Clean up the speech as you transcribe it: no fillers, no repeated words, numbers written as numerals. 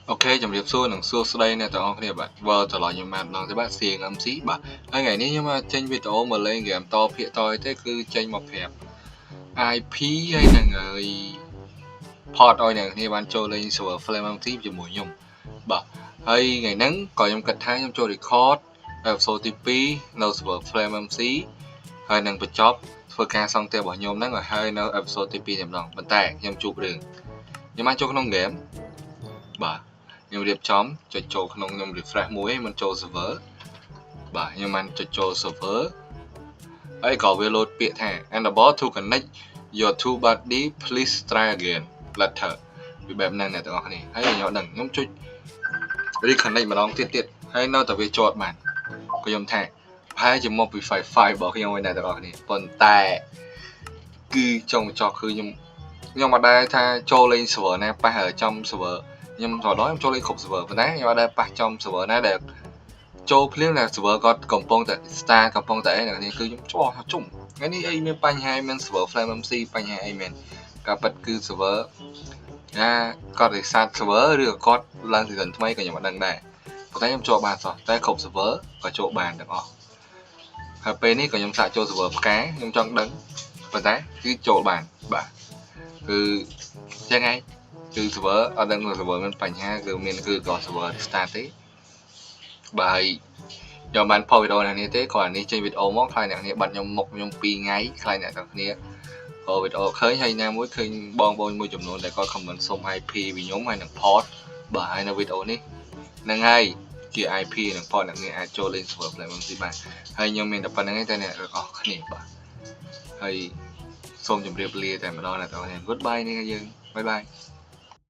Ok, chồng điệp xưa nằng xưa đây nè tao khôngគ្នាbạn vợ trở lại nhưng mà nó sẽ bắt xiềng âm xí bà hai ngàyนี้nhưng mà trên video mà lên game to phía tôi thế cứ trên một phép IP hay là người port oi nè thì bạn cho lên server flame âm xí cho mũi nhung bà hay ngày nắng còn trong kịch hai trong cho record FTP no server flame âm xí hay năng bật chop phơi ca xong theo bỏ nhôm nắng rồi hay no FTP nhầm lòng bật tag nhầm chụp đường nhưng mà cho cái nông game bà nhưng điệp chóm choចូលក្នុងខ្ញុំ refresh មួយមិនចូល server បាទខ្ញុំបានចុចចូល server ហើយក៏វា load ពាក្យថា enable to connect your two body please try again later វាបែបហ្នឹងអ្នកទាំងអស់គ្នាហើយខ្ញុំដឹងខ្ញុំចុច reconnect ម្ដងទៀតហើយនៅតែវាជាប់បានក៏ខ្ញុំថាប្រហែលជាមកពី Wi-Fi របស់ខ្ញុំឯអ្នកទាំងអស់គ្នាប៉ុន្តែគឺចុងបញ្ចប់គឺខ្ញុំអត់ដែរថាចូលលេង server ណាប៉ះចំ server ខ្ញុំទៅដល់ខ្ញុំចូលលេងគ្រប់ server ប៉ុន្តែខ្ញុំអត់ដែរប៉ះចំ server ណាដែលចូលភ្លាមតែ server គាត់កំពុងតែ star កំពុងតែអីអ្នកនេះគឺខ្ញុំច្បោះជុំថ្ងៃនេះអីមានបញ្ហាមាន server flame MC បញ្ហាអីមែនការប៉ັດគឺ server ណាគាត់ reset server ឬក៏គាត់ឡើង season ថ្មីក៏ខ្ញុំអត់ដឹងដែរប៉ុន្តែខ្ញុំចូលបានសោះតែគ្រប់ server ក៏ចូលបានទាំងអស់ហើយពេលនេះក៏ខ្ញុំសាកចូល server ផ្កាខ្ញុំចង់ដឹងប៉ុន្តែគឺចូលបានបាទគឺចឹងហើយគឺ server អត់ដឹង server មានបញ្ហាគឺមានគឺក៏ server restart ទេបាទខ្ញុំបានផុសវីដេអូអ្នកនេះទេគ្រាន់តែនេះចេញវីដេអូមកខ្លាចអ្នកនេះបាត់ខ្ញុំមុខខ្ញុំ2ថ្ងៃខ្លាចអ្នកទាំងគ្នាវីដេអូឃើញហើយណាមួយឃើញបងប្អូនមួយចំនួនដែលគាត់ comment សុំ IP ពីខ្ញុំហើយនឹង port បាទហើយនៅវីដេអូនេះហ្នឹងហើយជា IP និង port អ្នកនេះអាចចូលលេង server Flame MC បានហើយខ្ញុំមានតែប៉ុណ្្នឹងឯងតែអ្នកទាំងអស់គ្នាបាទហើយសូមជម្រាបលាតែម្ដងអ្នកទាំងអស់គ្នា Goodbye នេះយើង Bye bye